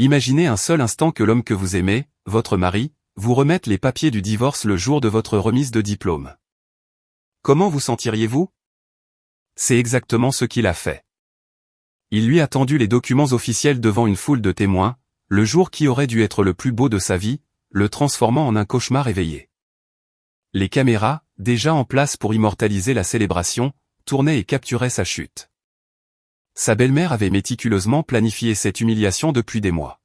Imaginez un seul instant que l'homme que vous aimez, votre mari, vous remette les papiers du divorce le jour de votre remise de diplôme. Comment vous sentiriez-vous? C'est exactement ce qu'il a fait. Il lui a tendu les documents officiels devant une foule de témoins, le jour qui aurait dû être le plus beau de sa vie, le transformant en un cauchemar éveillé. Les caméras, déjà en place pour immortaliser la célébration, tournaient et capturaient sa chute. Sa belle-mère avait méticuleusement planifié cette humiliation depuis des mois.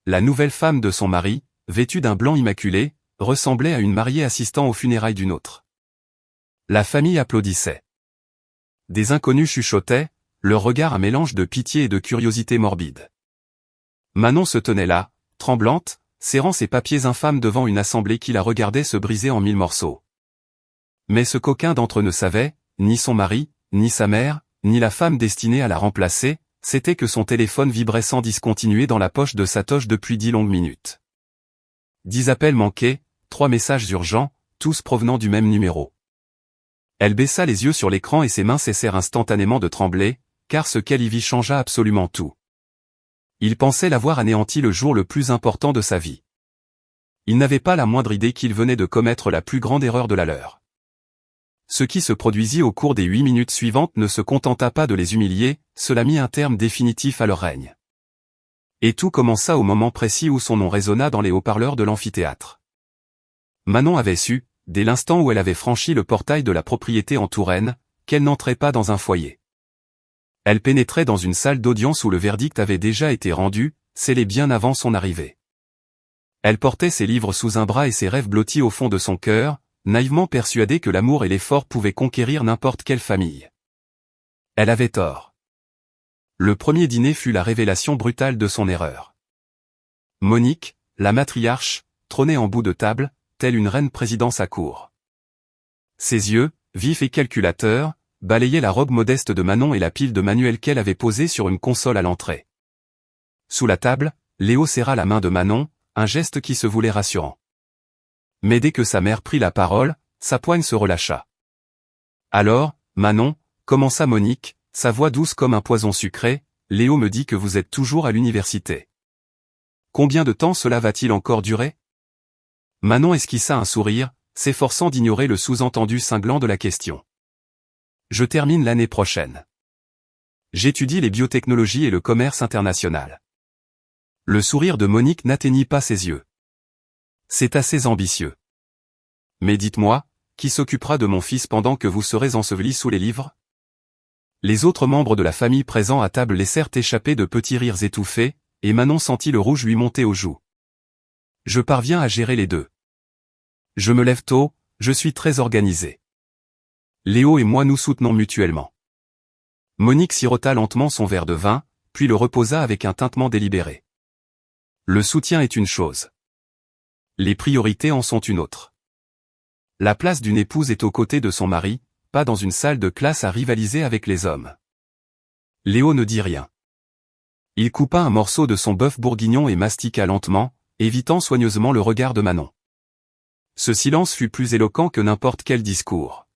La nouvelle femme de son mari, vêtue d'un blanc immaculé, ressemblait à une mariée assistant aux funérailles d'une autre. La famille applaudissait. Des inconnus chuchotaient, leur regard un mélange de pitié et de curiosité morbide. Manon se tenait là, tremblante, serrant ses papiers infâmes devant une assemblée qui la regardait se briser en 1000 morceaux. Mais ce qu'aucun d'entre eux ne savait, ni son mari, ni sa mère, ni la femme destinée à la remplacer, c'était que son téléphone vibrait sans discontinuer dans la poche de sa toge depuis 10 longues minutes. 10 appels manqués, 3 messages urgents, tous provenant du même numéro. Elle baissa les yeux sur l'écran et ses mains cessèrent instantanément de trembler, car ce qu'elle y vit changea absolument tout. Il pensait l'avoir anéanti le jour le plus important de sa vie. Il n'avait pas la moindre idée qu'il venait de commettre la plus grande erreur de la leur. Ce qui se produisit au cours des 8 minutes suivantes ne se contenta pas de les humilier, cela mit un terme définitif à leur règne. Et tout commença au moment précis où son nom résonna dans les haut-parleurs de l'amphithéâtre. Manon avait su, dès l'instant où elle avait franchi le portail de la propriété en Touraine, qu'elle n'entrait pas dans un foyer. Elle pénétrait dans une salle d'audience où le verdict avait déjà été rendu, scellé bien avant son arrivée. Elle portait ses livres sous un bras et ses rêves blottis au fond de son cœur, naïvement persuadée que l'amour et l'effort pouvaient conquérir n'importe quelle famille. Elle avait tort. Le premier dîner fut la révélation brutale de son erreur. Monique, la matriarche, trônait en bout de table, telle une reine présidence à cour. Ses yeux, vifs et calculateurs, balayaient la robe modeste de Manon et la pile de manuels qu'elle avait posée sur une console à l'entrée. Sous la table, Léo serra la main de Manon, un geste qui se voulait rassurant. Mais dès que sa mère prit la parole, sa poigne se relâcha. Alors, Manon, commença Monique, sa voix douce comme un poison sucré, Léo me dit que vous êtes toujours à l'université. Combien de temps cela va-t-il encore durer? Manon esquissa un sourire, s'efforçant d'ignorer le sous-entendu cinglant de la question. Je termine l'année prochaine. J'étudie les biotechnologies et le commerce international. Le sourire de Monique n'atteignit pas ses yeux. C'est assez ambitieux. Mais dites-moi, qui s'occupera de mon fils pendant que vous serez enseveli sous les livres? Les autres membres de la famille présents à table laissèrent échapper de petits rires étouffés, et Manon sentit le rouge lui monter aux joues. Je parviens à gérer les deux. Je me lève tôt, je suis très organisé. Léo et moi nous soutenons mutuellement. Monique sirota lentement son verre de vin, puis le reposa avec un tintement délibéré. Le soutien est une chose. Les priorités en sont une autre. La place d'une épouse est aux côtés de son mari, pas dans une salle de classe à rivaliser avec les hommes. Léo ne dit rien. Il coupa un morceau de son bœuf bourguignon et mastiqua lentement, évitant soigneusement le regard de Manon. Ce silence fut plus éloquent que n'importe quel discours.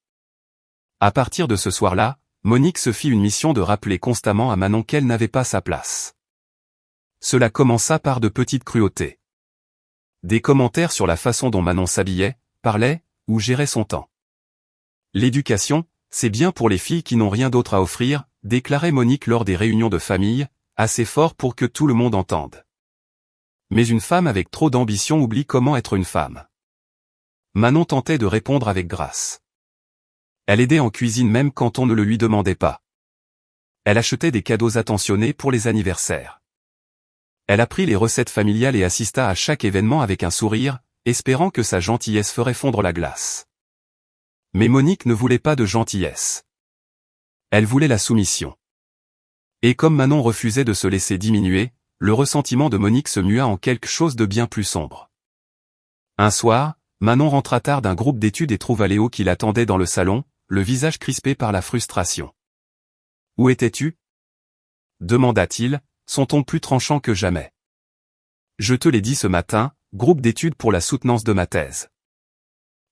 À partir de ce soir-là, Monique se fit une mission de rappeler constamment à Manon qu'elle n'avait pas sa place. Cela commença par de petites cruautés. Des commentaires sur la façon dont Manon s'habillait, parlait, ou gérait son temps. L'éducation, c'est bien pour les filles qui n'ont rien d'autre à offrir, déclarait Monique lors des réunions de famille, assez fort pour que tout le monde entende. Mais une femme avec trop d'ambition oublie comment être une femme. Manon tentait de répondre avec grâce. Elle aidait en cuisine même quand on ne le lui demandait pas. Elle achetait des cadeaux attentionnés pour les anniversaires. Elle apprit les recettes familiales et assista à chaque événement avec un sourire, espérant que sa gentillesse ferait fondre la glace. Mais Monique ne voulait pas de gentillesse. Elle voulait la soumission. Et comme Manon refusait de se laisser diminuer, le ressentiment de Monique se mua en quelque chose de bien plus sombre. Un soir, Manon rentra tard d'un groupe d'études et trouva Léo qui l'attendait dans le salon, le visage crispé par la frustration. « Où étais-tu » demanda-t-il, son ton plus tranchant que jamais. « Je te l'ai dit ce matin, groupe d'études pour la soutenance de ma thèse.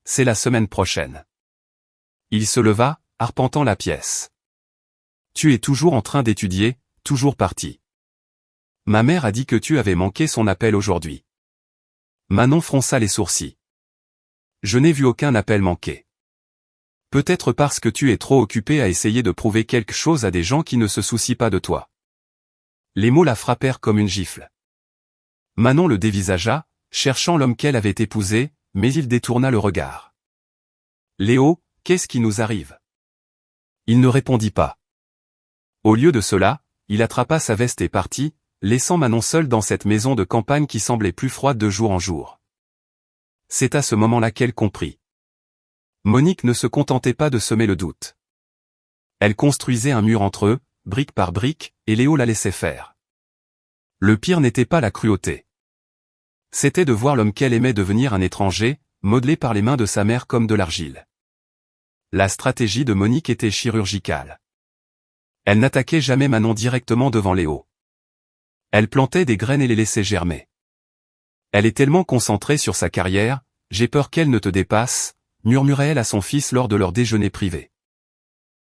C'est la semaine prochaine. » Il se leva, arpentant la pièce. « Tu es toujours en train d'étudier, toujours parti. Ma mère a dit que tu avais manqué son appel aujourd'hui. Manon fronça les sourcils. Je n'ai vu aucun appel manqué. Peut-être parce que tu es trop occupé à essayer de prouver quelque chose à des gens qui ne se soucient pas de toi. Les mots la frappèrent comme une gifle. Manon le dévisagea, cherchant l'homme qu'elle avait épousé, mais il détourna le regard. Léo, qu'est-ce qui nous arrive? Il ne répondit pas. Au lieu de cela, il attrapa sa veste et partit, laissant Manon seule dans cette maison de campagne qui semblait plus froide de jour en jour. C'est à ce moment-là qu'elle comprit. Monique ne se contentait pas de semer le doute. Elle construisait un mur entre eux, brique par brique, et Léo la laissait faire. Le pire n'était pas la cruauté. C'était de voir l'homme qu'elle aimait devenir un étranger, modelé par les mains de sa mère comme de l'argile. La stratégie de Monique était chirurgicale. Elle n'attaquait jamais Manon directement devant Léo. Elle plantait des graines et les laissait germer. Elle est tellement concentrée sur sa carrière, j'ai peur qu'elle ne te dépasse, murmurait-elle à son fils lors de leur déjeuner privé.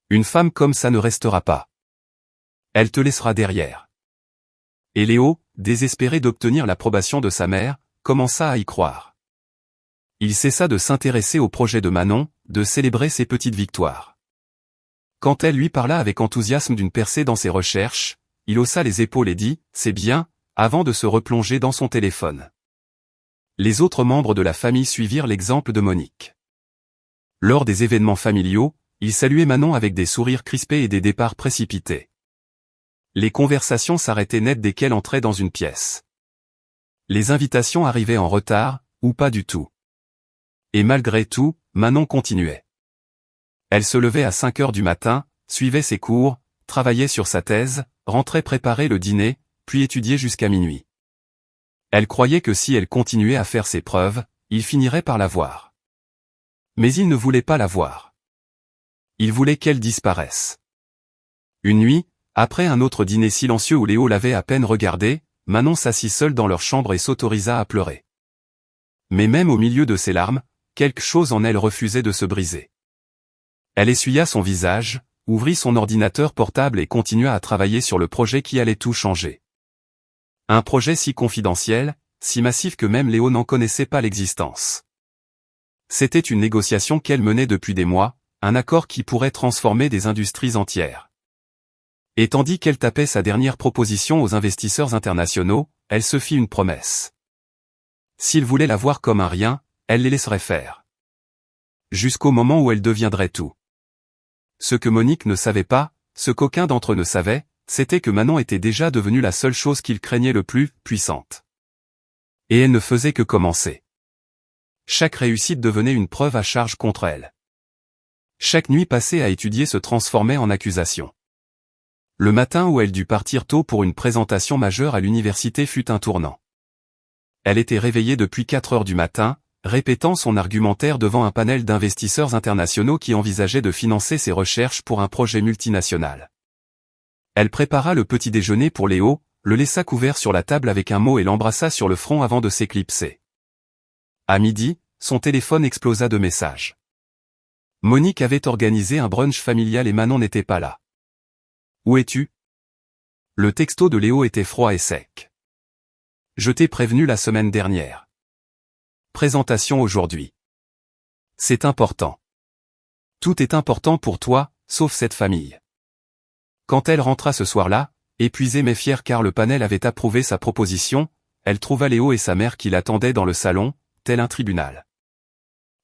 Une femme comme ça ne restera pas. Elle te laissera derrière. Et Léo, désespéré d'obtenir l'approbation de sa mère, commença à y croire. Il cessa de s'intéresser au projet de Manon, de célébrer ses petites victoires. Quand elle lui parla avec enthousiasme d'une percée dans ses recherches, il haussa les épaules et dit « C'est bien », avant de se replonger dans son téléphone. Les autres membres de la famille suivirent l'exemple de Monique. Lors des événements familiaux, ils saluaient Manon avec des sourires crispés et des départs précipités. Les conversations s'arrêtaient net dès qu'elle entrait dans une pièce. Les invitations arrivaient en retard, ou pas du tout. Et malgré tout, Manon continuait. Elle se levait à 5 heures du matin, suivait ses cours, travaillait sur sa thèse, rentrait préparer le dîner, puis étudiait jusqu'à minuit. Elle croyait que si elle continuait à faire ses preuves, il finirait par la voir. Mais il ne voulait pas la voir. Il voulait qu'elle disparaisse. Une nuit, après un autre dîner silencieux où Léo l'avait à peine regardé, Manon s'assit seule dans leur chambre et s'autorisa à pleurer. Mais même au milieu de ses larmes, quelque chose en elle refusait de se briser. Elle essuya son visage, ouvrit son ordinateur portable et continua à travailler sur le projet qui allait tout changer. Un projet si confidentiel, si massif que même Léo n'en connaissait pas l'existence. C'était une négociation qu'elle menait depuis des mois, un accord qui pourrait transformer des industries entières. Et tandis qu'elle tapait sa dernière proposition aux investisseurs internationaux, elle se fit une promesse. S'ils voulaient la voir comme un rien, elle les laisserait faire. Jusqu'au moment où elle deviendrait tout. Ce que Monique ne savait pas, ce qu'aucun d'entre eux ne savait, c'était que Manon était déjà devenue la seule chose qu'il craignait le plus, puissante. Et elle ne faisait que commencer. Chaque réussite devenait une preuve à charge contre elle. Chaque nuit passée à étudier se transformait en accusation. Le matin où elle dut partir tôt pour une présentation majeure à l'université fut un tournant. Elle était réveillée depuis 4 heures du matin, répétant son argumentaire devant un panel d'investisseurs internationaux qui envisageaient de financer ses recherches pour un projet multinational. Elle prépara le petit déjeuner pour Léo, le laissa couvert sur la table avec un mot et l'embrassa sur le front avant de s'éclipser. À midi, son téléphone explosa de messages. Monique avait organisé un brunch familial et Manon n'était pas là. Où es-tu? Le texto de Léo était froid et sec. Je t'ai prévenu la semaine dernière. Présentation aujourd'hui. C'est important. Tout est important pour toi, sauf cette famille. Quand elle rentra ce soir-là, épuisée mais fière car le panel avait approuvé sa proposition, elle trouva Léo et sa mère qui l'attendaient dans le salon, tel un tribunal.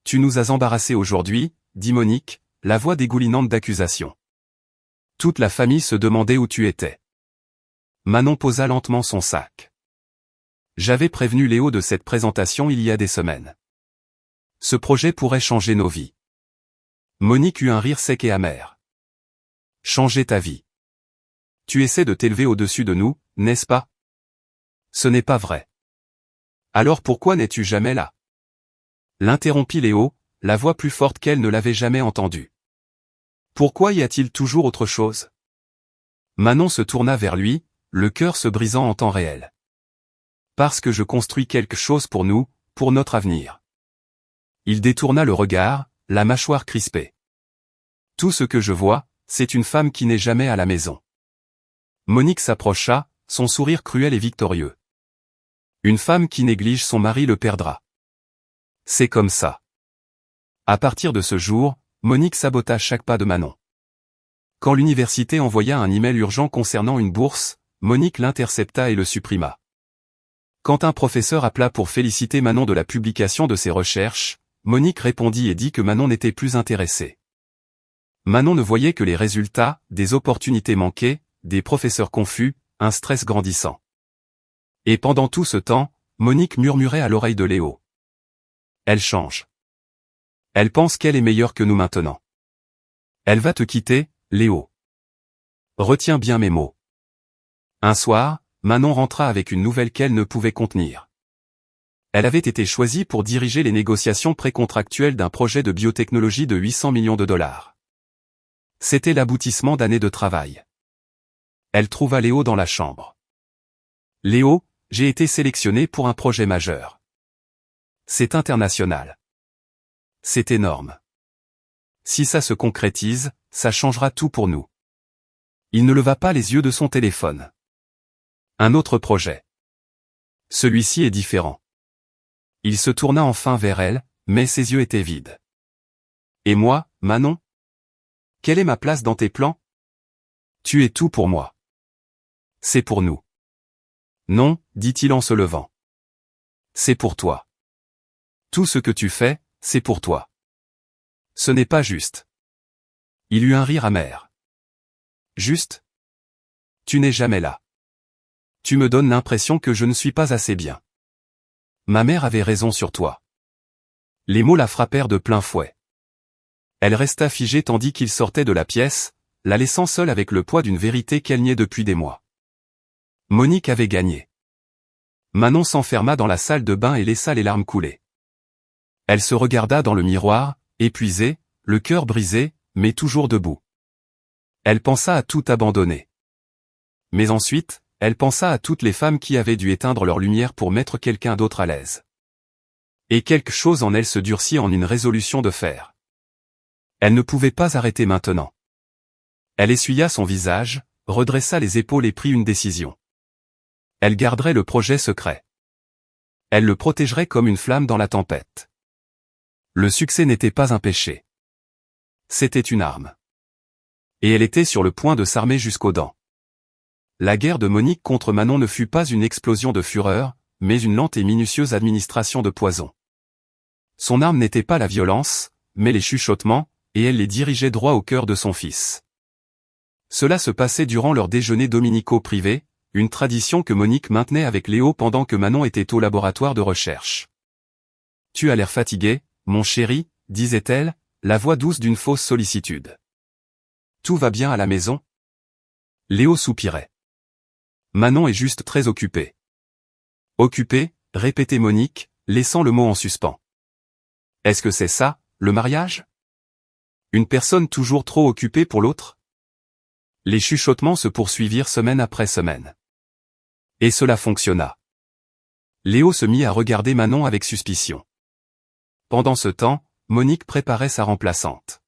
Tu nous as embarrassés aujourd'hui, dit Monique, la voix dégoulinante d'accusation. Toute la famille se demandait où tu étais. Manon posa lentement son sac. J'avais prévenu Léo de cette présentation il y a des semaines. Ce projet pourrait changer nos vies. Monique eut un rire sec et amer. Changer ta vie. Tu essaies de t'élever au-dessus de nous, n'est-ce pas? Ce n'est pas vrai. Alors pourquoi n'es-tu jamais là? L'interrompit Léo, la voix plus forte qu'elle ne l'avait jamais entendue. Pourquoi y a-t-il toujours autre chose? Manon se tourna vers lui, le cœur se brisant en temps réel. Parce que je construis quelque chose pour nous, pour notre avenir. Il détourna le regard, la mâchoire crispée. Tout ce que je vois, c'est une femme qui n'est jamais à la maison. Monique s'approcha, son sourire cruel et victorieux. Une femme qui néglige son mari le perdra. C'est comme ça. À partir de ce jour, Monique sabota chaque pas de Manon. Quand l'université envoya un email urgent concernant une bourse, Monique l'intercepta et le supprima. Quand un professeur appela pour féliciter Manon de la publication de ses recherches, Monique répondit et dit que Manon n'était plus intéressée. Manon ne voyait que les résultats, des opportunités manquées, des professeurs confus, un stress grandissant. Et pendant tout ce temps, Monique murmurait à l'oreille de Léo. Elle change. Elle pense qu'elle est meilleure que nous maintenant. Elle va te quitter, Léo. Retiens bien mes mots. Un soir, Manon rentra avec une nouvelle qu'elle ne pouvait contenir. Elle avait été choisie pour diriger les négociations précontractuelles d'un projet de biotechnologie de 800 millions de dollars. C'était l'aboutissement d'années de travail. Elle trouva Léo dans la chambre. Léo, j'ai été sélectionné pour un projet majeur. C'est international. C'est énorme. Si ça se concrétise, ça changera tout pour nous. Il ne leva pas les yeux de son téléphone. Un autre projet. Celui-ci est différent. Il se tourna enfin vers elle, mais ses yeux étaient vides. Et moi, Manon? Quelle est ma place dans tes plans? Tu es tout pour moi. C'est pour nous. Non, dit-il en se levant. C'est pour toi. Tout ce que tu fais, c'est pour toi. Ce n'est pas juste. Il eut un rire amer. Juste? Tu n'es jamais là. Tu me donnes l'impression que je ne suis pas assez bien. Ma mère avait raison sur toi. Les mots la frappèrent de plein fouet. Elle resta figée tandis qu'il sortait de la pièce, la laissant seule avec le poids d'une vérité qu'elle niait depuis des mois. Monique avait gagné. Manon s'enferma dans la salle de bain et laissa les larmes couler. Elle se regarda dans le miroir, épuisée, le cœur brisé, mais toujours debout. Elle pensa à tout abandonner. Mais ensuite, elle pensa à toutes les femmes qui avaient dû éteindre leur lumière pour mettre quelqu'un d'autre à l'aise. Et quelque chose en elle se durcit en une résolution de fer. Elle ne pouvait pas arrêter maintenant. Elle essuya son visage, redressa les épaules et prit une décision. Elle garderait le projet secret. Elle le protégerait comme une flamme dans la tempête. Le succès n'était pas un péché. C'était une arme. Et elle était sur le point de s'armer jusqu'aux dents. La guerre de Monique contre Manon ne fut pas une explosion de fureur, mais une lente et minutieuse administration de poison. Son arme n'était pas la violence, mais les chuchotements, et elle les dirigeait droit au cœur de son fils. Cela se passait durant leurs déjeuners dominicaux privés, une tradition que Monique maintenait avec Léo pendant que Manon était au laboratoire de recherche. « Tu as l'air fatigué, mon chéri, disait-elle, la voix douce d'une fausse sollicitude. Tout va bien à la maison? Léo soupirait. Manon est juste très occupée. Occupée, répétait Monique, laissant le mot en suspens. Est-ce que c'est ça, le mariage? Une personne toujours trop occupée pour l'autre? Les chuchotements se poursuivirent semaine après semaine. Et cela fonctionna. Léo se mit à regarder Manon avec suspicion. Pendant ce temps, Monique préparait sa remplaçante.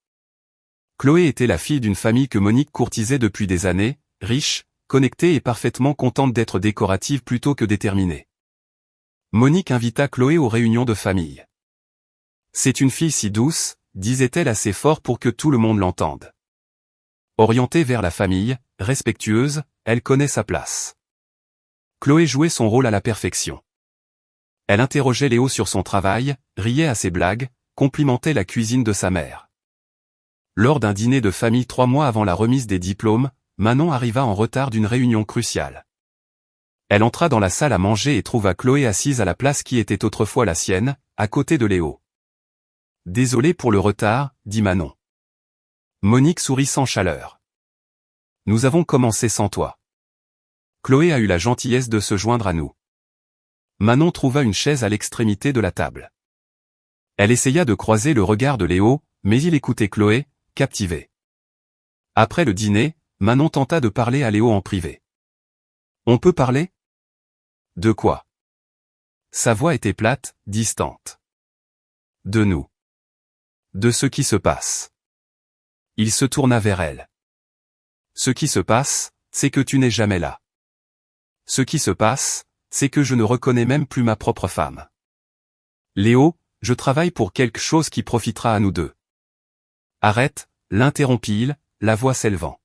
Chloé était la fille d'une famille que Monique courtisait depuis des années, riche, connectée et parfaitement contente d'être décorative plutôt que déterminée. Monique invita Chloé aux réunions de famille. C'est une fille si douce, disait-elle assez fort pour que tout le monde l'entende. Orientée vers la famille, respectueuse, elle connaît sa place. Chloé jouait son rôle à la perfection. Elle interrogeait Léo sur son travail, riait à ses blagues, complimentait la cuisine de sa mère. Lors d'un dîner de famille 3 mois avant la remise des diplômes, Manon arriva en retard d'une réunion cruciale. Elle entra dans la salle à manger et trouva Chloé assise à la place qui était autrefois la sienne, à côté de Léo. « Désolé pour le retard, dit Manon. Monique sourit sans chaleur. « Nous avons commencé sans toi. Chloé a eu la gentillesse de se joindre à nous. » Manon trouva une chaise à l'extrémité de la table. Elle essaya de croiser le regard de Léo, mais il écoutait Chloé, captivé. Après le dîner, Manon tenta de parler à Léo en privé. « On peut parler? » « De quoi? » Sa voix était plate, distante. « De nous. De ce qui se passe. » Il se tourna vers elle. « Ce qui se passe, c'est que tu n'es jamais là. Ce qui se passe, c'est que je ne reconnais même plus ma propre femme. Léo, je travaille pour quelque chose qui profitera à nous deux. Arrête, l'interrompit-il, la voix s'élevant.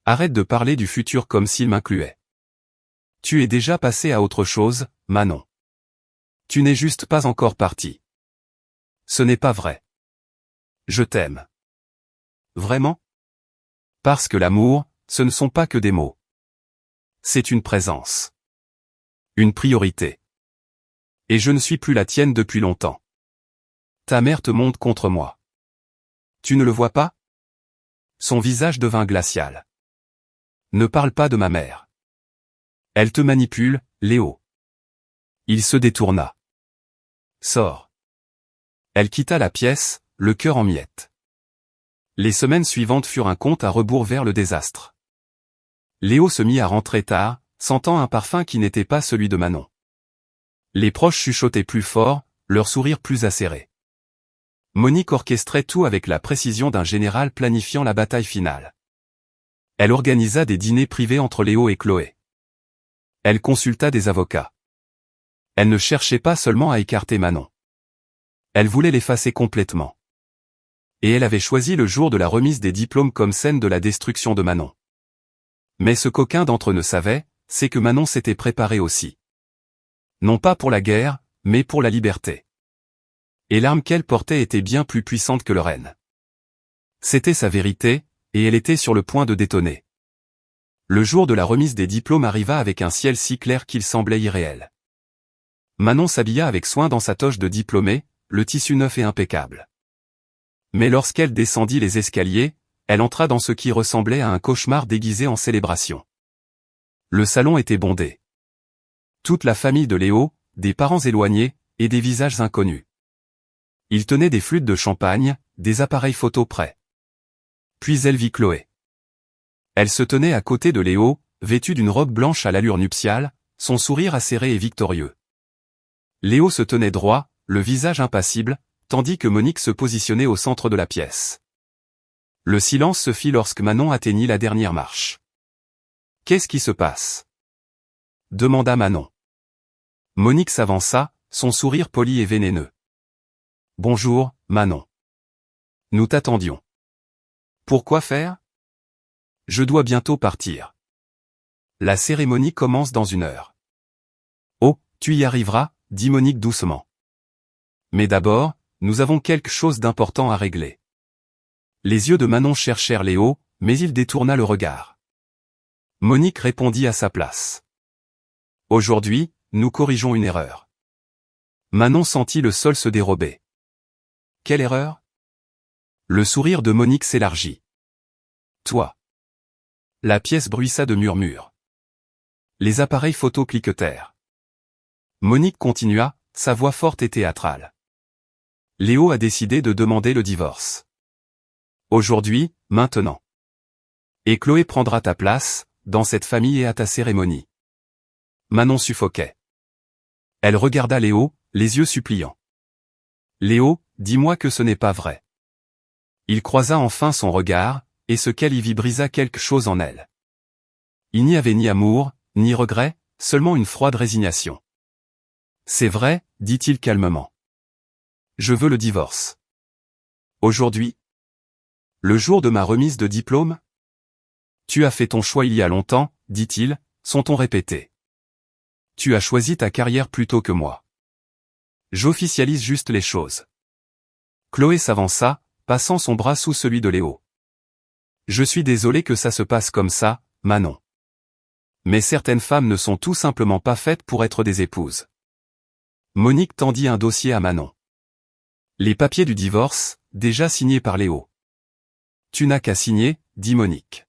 Arrête de parler du futur comme s'il m'incluait. Tu es déjà passé à autre chose, Manon. Tu n'es juste pas encore parti. Ce n'est pas vrai. Je t'aime. Vraiment? Parce que l'amour, ce ne sont pas que des mots. C'est une présence. Une priorité. Et je ne suis plus la tienne depuis longtemps. Ta mère te monte contre moi. Tu ne le vois pas? Son visage devint glacial. Ne parle pas de ma mère. Elle te manipule, Léo. Il se détourna. Sors. Elle quitta la pièce, le cœur en miettes. Les semaines suivantes furent un compte à rebours vers le désastre. Léo se mit à rentrer tard, sentant un parfum qui n'était pas celui de Manon. Les proches chuchotaient plus fort, leurs sourires plus acérés. Monique orchestrait tout avec la précision d'un général planifiant la bataille finale. Elle organisa des dîners privés entre Léo et Chloé. Elle consulta des avocats. Elle ne cherchait pas seulement à écarter Manon. Elle voulait l'effacer complètement. Et elle avait choisi le jour de la remise des diplômes comme scène de la destruction de Manon. Mais ce qu'aucun d'entre eux ne savait, c'est que Manon s'était préparée aussi. Non pas pour la guerre, mais pour la liberté. Et l'arme qu'elle portait était bien plus puissante que leur haine. C'était sa vérité, et elle était sur le point de détonner. Le jour de la remise des diplômes arriva avec un ciel si clair qu'il semblait irréel. Manon s'habilla avec soin dans sa toge de diplômée, le tissu neuf et impeccable. Mais lorsqu'elle descendit les escaliers, elle entra dans ce qui ressemblait à un cauchemar déguisé en célébration. Le salon était bondé. Toute la famille de Léo, des parents éloignés, et des visages inconnus. Ils tenaient des flûtes de champagne, des appareils photo prêts. Puis elle vit Chloé. Elle se tenait à côté de Léo, vêtue d'une robe blanche à l'allure nuptiale, son sourire acéré et victorieux. Léo se tenait droit, le visage impassible, tandis que Monique se positionnait au centre de la pièce. Le silence se fit lorsque Manon atteignit la dernière marche. « Qu'est-ce qui se passe ?» demanda Manon. Monique s'avança, son sourire poli et vénéneux. « Bonjour, Manon. Nous t'attendions. Pourquoi faire ? Je dois bientôt partir. La cérémonie commence dans 1 heure. Oh, tu y arriveras, dit Monique doucement. Mais d'abord, nous avons quelque chose d'important à régler. Les yeux de Manon cherchèrent Léo, mais il détourna le regard. Monique répondit à sa place. Aujourd'hui, nous corrigeons une erreur. Manon sentit le sol se dérober. Quelle erreur ? Le sourire de Monique s'élargit. Toi. La pièce bruissa de murmures. Les appareils photo cliquetèrent. Monique continua, sa voix forte et théâtrale. Léo a décidé de demander le divorce. Aujourd'hui, maintenant. Et Chloé prendra ta place, dans cette famille et à ta cérémonie. Manon suffoquait. Elle regarda Léo, les yeux suppliants. Léo, dis-moi que ce n'est pas vrai. Il croisa enfin son regard, et ce qu'elle y vit brisa quelque chose en elle. Il n'y avait ni amour, ni regret, seulement une froide résignation. C'est vrai, dit-il calmement. Je veux le divorce. Aujourd'hui ? Le jour de ma remise de diplôme ? Tu as fait ton choix il y a longtemps, dit-il, son ton répété. Tu as choisi ta carrière plutôt que moi. J'officialise juste les choses. Chloé s'avança, passant son bras sous celui de Léo. Je suis désolé que ça se passe comme ça, Manon. Mais certaines femmes ne sont tout simplement pas faites pour être des épouses. Monique tendit un dossier à Manon. Les papiers du divorce, déjà signés par Léo. Tu n'as qu'à signer, dit Monique.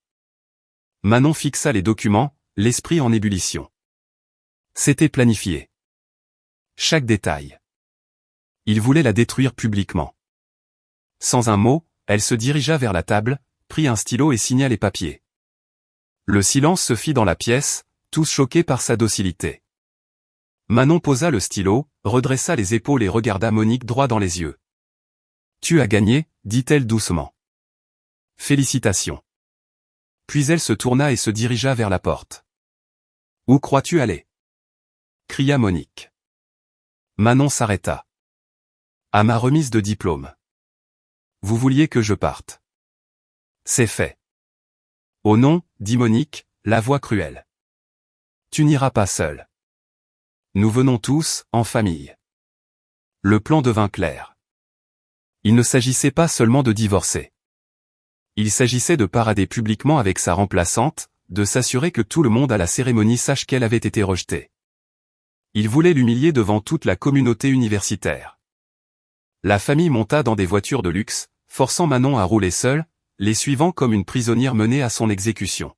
Manon fixa les documents, l'esprit en ébullition. C'était planifié. Chaque détail. Il voulait la détruire publiquement. Sans un mot, elle se dirigea vers la table, prit un stylo et signa les papiers. Le silence se fit dans la pièce, tous choqués par sa docilité. Manon posa le stylo, redressa les épaules et regarda Monique droit dans les yeux. Tu as gagné, dit-elle doucement. Félicitations. Puis elle se tourna et se dirigea vers la porte. Où crois-tu aller? Cria Monique. Manon s'arrêta. À ma remise de diplôme. Vous vouliez que je parte. C'est fait. Oh non, dit Monique, la voix cruelle. Tu n'iras pas seul. Nous venons tous, en famille. Le plan devint clair. Il ne s'agissait pas seulement de divorcer. Il s'agissait de parader publiquement avec sa remplaçante, de s'assurer que tout le monde à la cérémonie sache qu'elle avait été rejetée. Il voulait l'humilier devant toute la communauté universitaire. La famille monta dans des voitures de luxe, forçant Manon à rouler seule, les suivant comme une prisonnière menée à son exécution.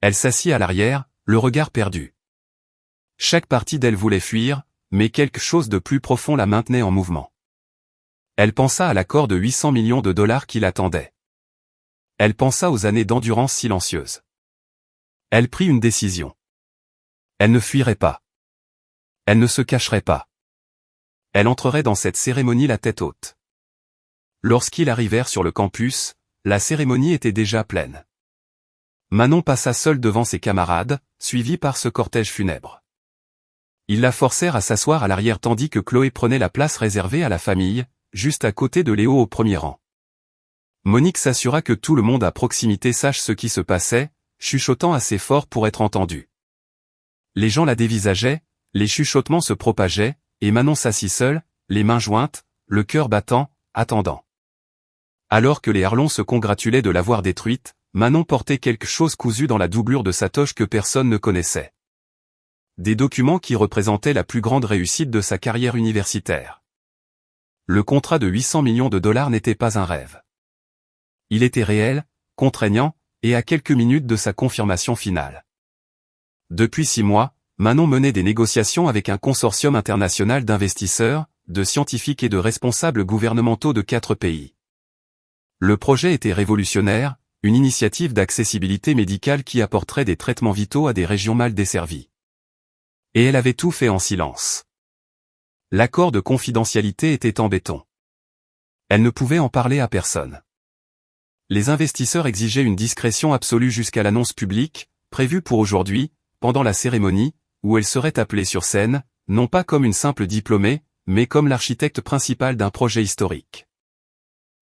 Elle s'assit à l'arrière, le regard perdu. Chaque partie d'elle voulait fuir, mais quelque chose de plus profond la maintenait en mouvement. Elle pensa à l'accord de 800 millions de dollars qui l'attendait. Elle pensa aux années d'endurance silencieuse. Elle prit une décision. Elle ne fuirait pas. Elle ne se cacherait pas. Elle entrerait dans cette cérémonie la tête haute. Lorsqu'ils arrivèrent sur le campus, la cérémonie était déjà pleine. Manon passa seule devant ses camarades, suivie par ce cortège funèbre. Ils la forcèrent à s'asseoir à l'arrière tandis que Chloé prenait la place réservée à la famille, juste à côté de Léo au premier rang. Monique s'assura que tout le monde à proximité sache ce qui se passait, chuchotant assez fort pour être entendu. Les gens la dévisageaient, les chuchotements se propageaient, et Manon s'assit seule, les mains jointes, le cœur battant, attendant. Alors que les Harlon se congratulaient de l'avoir détruite, Manon portait quelque chose cousu dans la doublure de sa toche que personne ne connaissait. Des documents qui représentaient la plus grande réussite de sa carrière universitaire. Le contrat de 800 millions de dollars n'était pas un rêve. Il était réel, contraignant, et à quelques minutes de sa confirmation finale. Depuis 6 mois, Manon menait des négociations avec un consortium international d'investisseurs, de scientifiques et de responsables gouvernementaux de 4 pays. Le projet était révolutionnaire, une initiative d'accessibilité médicale qui apporterait des traitements vitaux à des régions mal desservies. Et elle avait tout fait en silence. L'accord de confidentialité était en béton. Elle ne pouvait en parler à personne. Les investisseurs exigeaient une discrétion absolue jusqu'à l'annonce publique, prévue pour aujourd'hui, pendant la cérémonie, où elle serait appelée sur scène, non pas comme une simple diplômée, mais comme l'architecte principal d'un projet historique.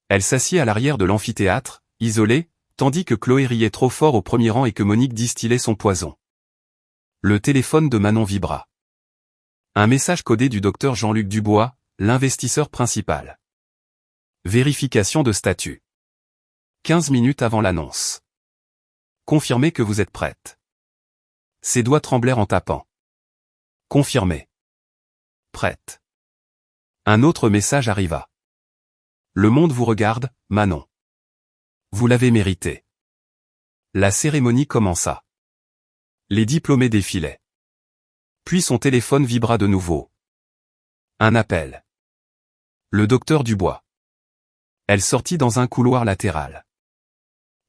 Elle s'assit à l'arrière de l'amphithéâtre, isolée, tandis que Chloé riait trop fort au premier rang et que Monique distillait son poison. Le téléphone de Manon vibra. Un message codé du docteur Jean-Luc Dubois, l'investisseur principal. Vérification de statut. 15 minutes avant l'annonce. Confirmez que vous êtes prête. Ses doigts tremblèrent en tapant. Confirmez. Prête. Un autre message arriva. Le monde vous regarde, Manon. Vous l'avez mérité. La cérémonie commença. Les diplômés défilaient. Puis son téléphone vibra de nouveau. Un appel. Le docteur Dubois. Elle sortit dans un couloir latéral.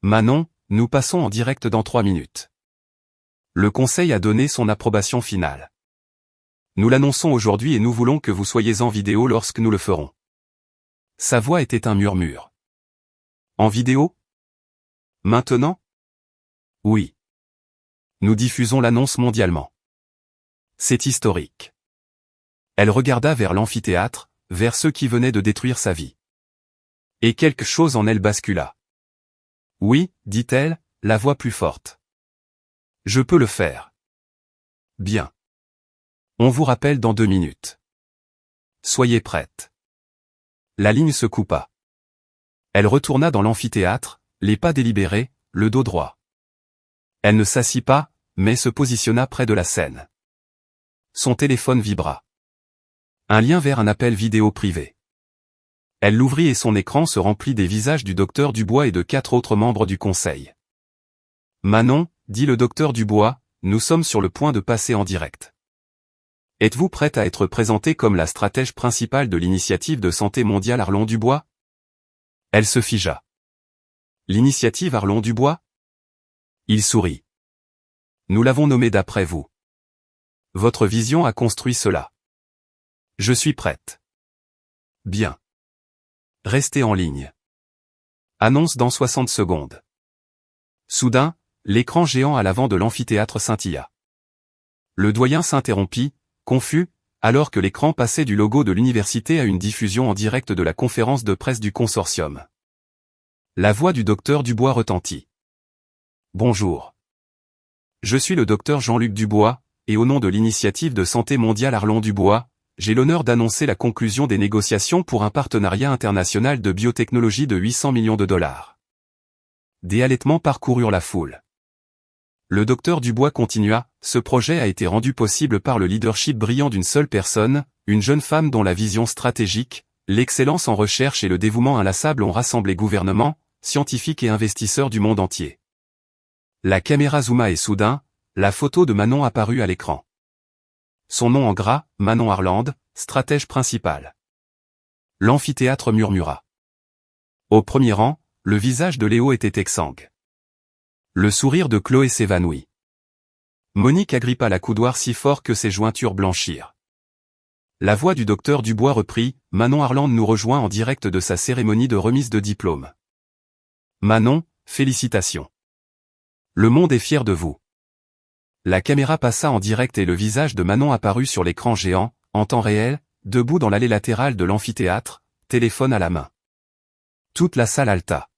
Manon, nous passons en direct dans 3 minutes. Le conseil a donné son approbation finale. Nous l'annonçons aujourd'hui et nous voulons que vous soyez en vidéo lorsque nous le ferons. Sa voix était un murmure. En vidéo? Maintenant? Oui. Nous diffusons l'annonce mondialement. C'est historique. Elle regarda vers l'amphithéâtre, vers ceux qui venaient de détruire sa vie. Et quelque chose en elle bascula. Oui, dit-elle, la voix plus forte. Je peux le faire. Bien. On vous rappelle dans 2 minutes. Soyez prête. La ligne se coupa. Elle retourna dans l'amphithéâtre, les pas délibérés, le dos droit. Elle ne s'assit pas, mais se positionna près de la scène. Son téléphone vibra. Un lien vers un appel vidéo privé. Elle l'ouvrit et son écran se remplit des visages du docteur Dubois et de 4 autres membres du conseil. Manon, dit le docteur Dubois, nous sommes sur le point de passer en direct. Êtes-vous prête à être présentée comme la stratège principale de l'initiative de santé mondiale Harlon Dubois? Elle se figea. L'initiative Harlon Dubois? Il sourit. Nous l'avons nommée d'après vous. Votre vision a construit cela. Je suis prête. Bien. Restez en ligne. Annonce dans 60 secondes. Soudain, l'écran géant à l'avant de l'amphithéâtre scintilla. Le doyen s'interrompit, confus, alors que l'écran passait du logo de l'université à une diffusion en direct de la conférence de presse du consortium. La voix du docteur Dubois retentit. Bonjour. Je suis le docteur Jean-Luc Dubois, et au nom de l'initiative de santé mondiale Arlon-Dubois, j'ai l'honneur d'annoncer la conclusion des négociations pour un partenariat international de biotechnologie de 800 millions de dollars. Des halètements parcoururent la foule. Le docteur Dubois continua, ce projet a été rendu possible par le leadership brillant d'une seule personne, une jeune femme dont la vision stratégique, l'excellence en recherche et le dévouement inlassable ont rassemblé gouvernements, scientifiques et investisseurs du monde entier. La caméra zooma et soudain, la photo de Manon apparut à l'écran. Son nom en gras, Manon Arland, stratège principal. L'amphithéâtre murmura. Au premier rang, le visage de Léo était exsangue. Le sourire de Chloé s'évanouit. Monique agrippa la coudoir si fort que ses jointures blanchirent. La voix du docteur Dubois reprit, Manon Arland nous rejoint en direct de sa cérémonie de remise de diplôme. Manon, félicitations. Le monde est fier de vous. La caméra passa en direct et le visage de Manon apparut sur l'écran géant, en temps réel, debout dans l'allée latérale de l'amphithéâtre, téléphone à la main. Toute la salle haleta.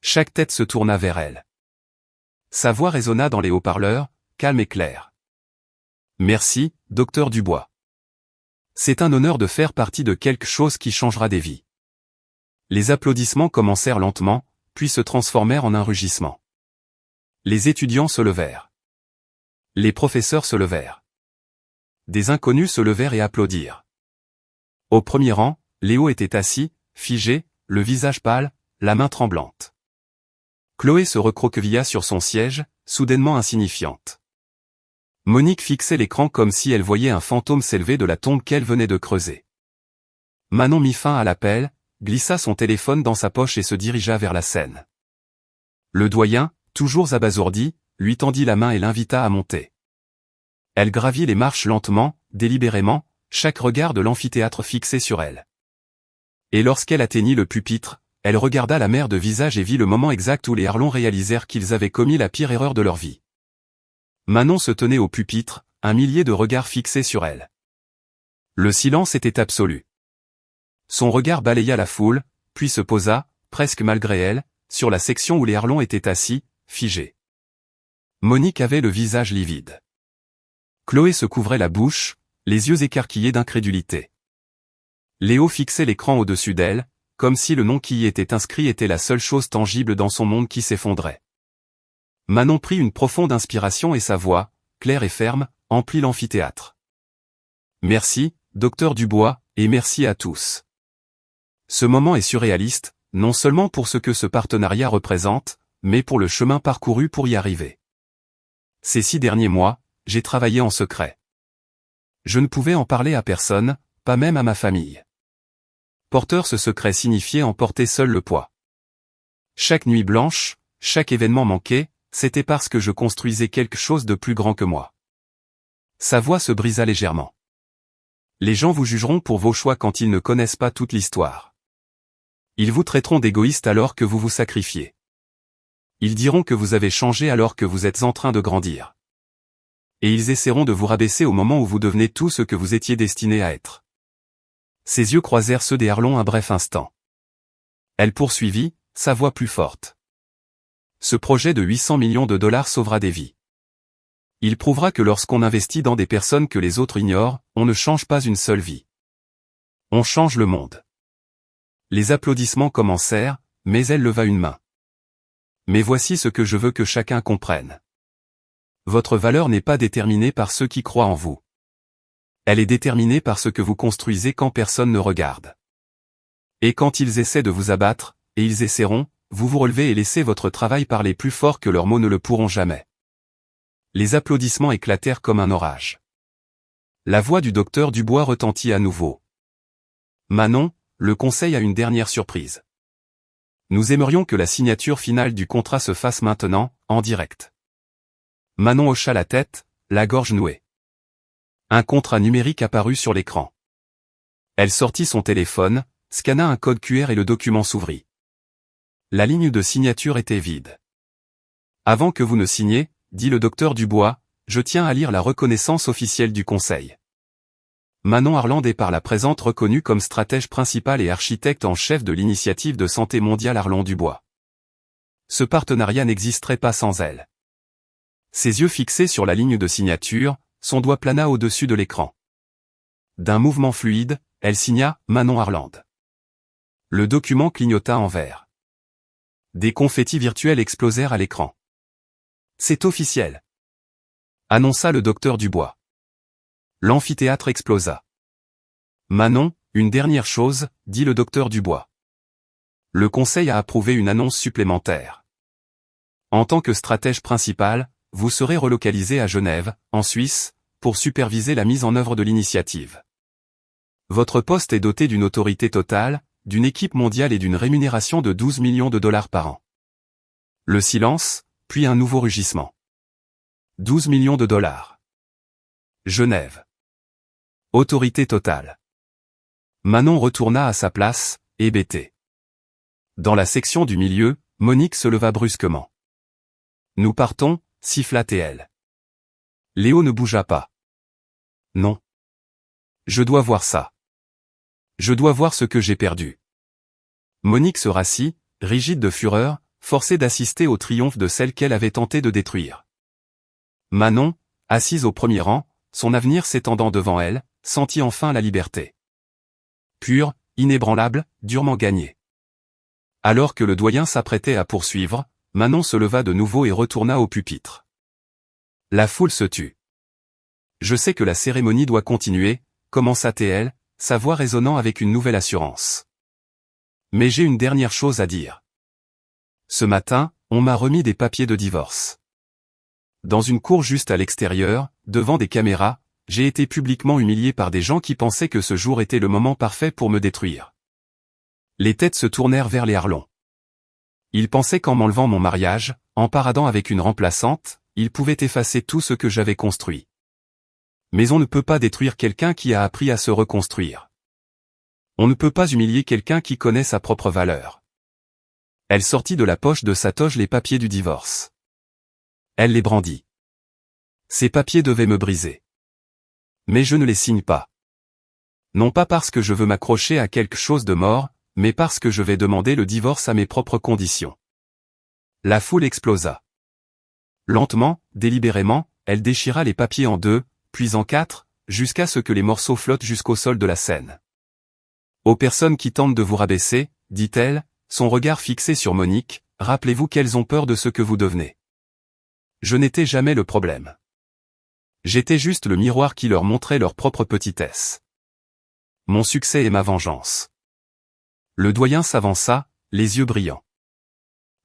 Chaque tête se tourna vers elle. Sa voix résonna dans les haut-parleurs, calme et claire. Merci, docteur Dubois. C'est un honneur de faire partie de quelque chose qui changera des vies. Les applaudissements commencèrent lentement, puis se transformèrent en un rugissement. Les étudiants se levèrent. Les professeurs se levèrent. Des inconnus se levèrent et applaudirent. Au premier rang, Léo était assis, figé, le visage pâle, la main tremblante. Chloé se recroquevilla sur son siège, soudainement insignifiante. Monique fixait l'écran comme si elle voyait un fantôme s'élever de la tombe qu'elle venait de creuser. Manon mit fin à l'appel, glissa son téléphone dans sa poche et se dirigea vers la scène. Le doyen, toujours abasourdi, lui tendit la main et l'invita à monter. Elle gravit les marches lentement, délibérément, chaque regard de l'amphithéâtre fixé sur elle. Et lorsqu'elle atteignit le pupitre, elle regarda la mère de visage et vit le moment exact où les Arlons réalisèrent qu'ils avaient commis la pire erreur de leur vie. Manon se tenait au pupitre, un millier de regards fixés sur elle. Le silence était absolu. Son regard balaya la foule, puis se posa, presque malgré elle, sur la section où les Arlons étaient assis, figés. Monique avait le visage livide. Chloé se couvrait la bouche, les yeux écarquillés d'incrédulité. Léo fixait l'écran au-dessus d'elle, comme si le nom qui y était inscrit était la seule chose tangible dans son monde qui s'effondrait. Manon prit une profonde inspiration et sa voix, claire et ferme, emplit l'amphithéâtre. Merci, docteur Dubois, et merci à tous. Ce moment est surréaliste, non seulement pour ce que ce partenariat représente, mais pour le chemin parcouru pour y arriver. Ces 6 derniers mois, j'ai travaillé en secret. Je ne pouvais en parler à personne, pas même à ma famille. Porteur ce secret signifiait en porter seul le poids. Chaque nuit blanche, chaque événement manqué, c'était parce que je construisais quelque chose de plus grand que moi. Sa voix se brisa légèrement. Les gens vous jugeront pour vos choix quand ils ne connaissent pas toute l'histoire. Ils vous traiteront d'égoïste alors que vous vous sacrifiez. Ils diront que vous avez changé alors que vous êtes en train de grandir. Et ils essaieront de vous rabaisser au moment où vous devenez tout ce que vous étiez destiné à être. Ses yeux croisèrent ceux des Arlons un bref instant. Elle poursuivit, sa voix plus forte. Ce projet de 800 millions de dollars sauvera des vies. Il prouvera que lorsqu'on investit dans des personnes que les autres ignorent, on ne change pas une seule vie. On change le monde. Les applaudissements commencèrent, mais elle leva une main. Mais voici ce que je veux que chacun comprenne. Votre valeur n'est pas déterminée par ceux qui croient en vous. Elle est déterminée par ce que vous construisez quand personne ne regarde. Et quand ils essaient de vous abattre, et ils essaieront, vous vous relevez et laissez votre travail parler plus fort que leurs mots ne le pourront jamais. Les applaudissements éclatèrent comme un orage. La voix du docteur Dubois retentit à nouveau. Manon, le conseil a une dernière surprise. Nous aimerions que la signature finale du contrat se fasse maintenant, en direct. Manon hocha la tête, la gorge nouée. Un contrat numérique apparut sur l'écran. Elle sortit son téléphone, scanna un code QR et le document s'ouvrit. La ligne de signature était vide. Avant que vous ne signiez, dit le docteur Dubois, je tiens à lire la reconnaissance officielle du Conseil. Manon Arland est par la présente reconnue comme stratège principal et architecte en chef de l'initiative de santé mondiale Arlon-Dubois. Ce partenariat n'existerait pas sans elle. Ses yeux fixés sur la ligne de signature, son doigt plana au-dessus de l'écran. D'un mouvement fluide, elle signa « Manon Arland ». Le document clignota en vert. Des confettis virtuels explosèrent à l'écran. « C'est officiel !» annonça le docteur Dubois. L'amphithéâtre explosa. « Manon, une dernière chose, » dit le docteur Dubois. Le Conseil a approuvé une annonce supplémentaire. En tant que stratège principal, vous serez relocalisé à Genève, en Suisse, pour superviser la mise en œuvre de l'initiative. Votre poste est doté d'une autorité totale, d'une équipe mondiale et d'une rémunération de 12 millions de dollars par an. Le silence, puis un nouveau rugissement. 12 millions de dollars. Genève. Autorité totale. Manon retourna à sa place, hébétée. Dans la section du milieu, Monique se leva brusquement. « Nous partons » siffla TL. Léo ne bougea pas. « Non. Je dois voir ça. Je dois voir ce que j'ai perdu. » Monique se rassit, rigide de fureur, forcée d'assister au triomphe de celle qu'elle avait tenté de détruire. Manon, assise au premier rang, son avenir s'étendant devant elle, sentit enfin la liberté. Pure, inébranlable, durement gagnée. Alors que le doyen s'apprêtait à poursuivre, Manon se leva de nouveau et retourna au pupitre. La foule se tut. « Je sais que la cérémonie doit continuer », commença-t-elle, sa voix résonnant avec une nouvelle assurance. « Mais j'ai une dernière chose à dire. Ce matin, on m'a remis des papiers de divorce. Dans une cour juste à l'extérieur, devant des caméras, j'ai été publiquement humilié par des gens qui pensaient que ce jour était le moment parfait pour me détruire. Les têtes se tournèrent vers les Arlon. Ils pensaient qu'en m'enlevant mon mariage, en paradant avec une remplaçante, ils pouvaient effacer tout ce que j'avais construit. Mais on ne peut pas détruire quelqu'un qui a appris à se reconstruire. On ne peut pas humilier quelqu'un qui connaît sa propre valeur. » Elle sortit de la poche de sa toge les papiers du divorce. Elle les brandit. Ces papiers devaient me briser. Mais je ne les signe pas. Non pas parce que je veux m'accrocher à quelque chose de mort, mais parce que je vais demander le divorce à mes propres conditions. La foule explosa. Lentement, délibérément, elle déchira les papiers en 2, puis en 4, jusqu'à ce que les morceaux flottent jusqu'au sol de la scène. Aux personnes qui tentent de vous rabaisser, dit-elle, son regard fixé sur Monique, rappelez-vous qu'elles ont peur de ce que vous devenez. Je n'étais jamais le problème. J'étais juste le miroir qui leur montrait leur propre petitesse. Mon succès est ma vengeance. Le doyen s'avança, les yeux brillants.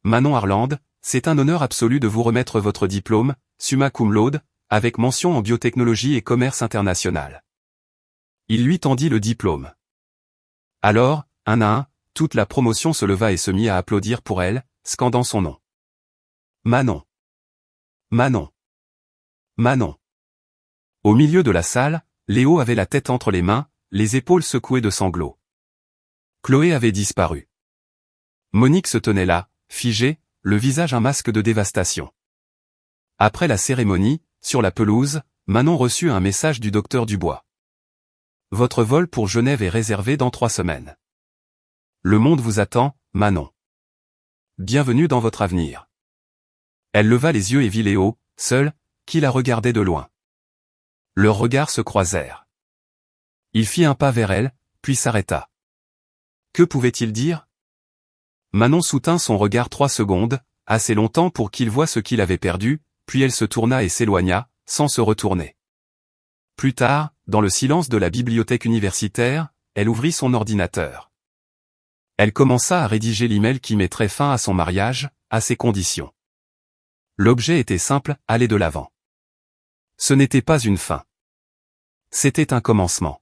Manon Arland, c'est un honneur absolu de vous remettre votre diplôme, summa cum laude, avec mention en biotechnologie et commerce international. Il lui tendit le diplôme. Alors, un à un, toute la promotion se leva et se mit à applaudir pour elle, scandant son nom. Manon. Manon. Manon. Au milieu de la salle, Léo avait la tête entre les mains, les épaules secouées de sanglots. Chloé avait disparu. Monique se tenait là, figée, le visage un masque de dévastation. Après la cérémonie, sur la pelouse, Manon reçut un message du docteur Dubois. Votre vol pour Genève est réservé dans 3 semaines. Le monde vous attend, Manon. Bienvenue dans votre avenir. Elle leva les yeux et vit Léo, seul, qui la regardait de loin. Leurs regards se croisèrent. Il fit un pas vers elle, puis s'arrêta. Que pouvait-il dire? Manon soutint son regard 3 secondes, assez longtemps pour qu'il voie ce qu'il avait perdu, puis elle se tourna et s'éloigna, sans se retourner. Plus tard, dans le silence de la bibliothèque universitaire, elle ouvrit son ordinateur. Elle commença à rédiger l'email qui mettrait fin à son mariage, à ses conditions. L'objet était simple, aller de l'avant. Ce n'était pas une fin. C'était un commencement.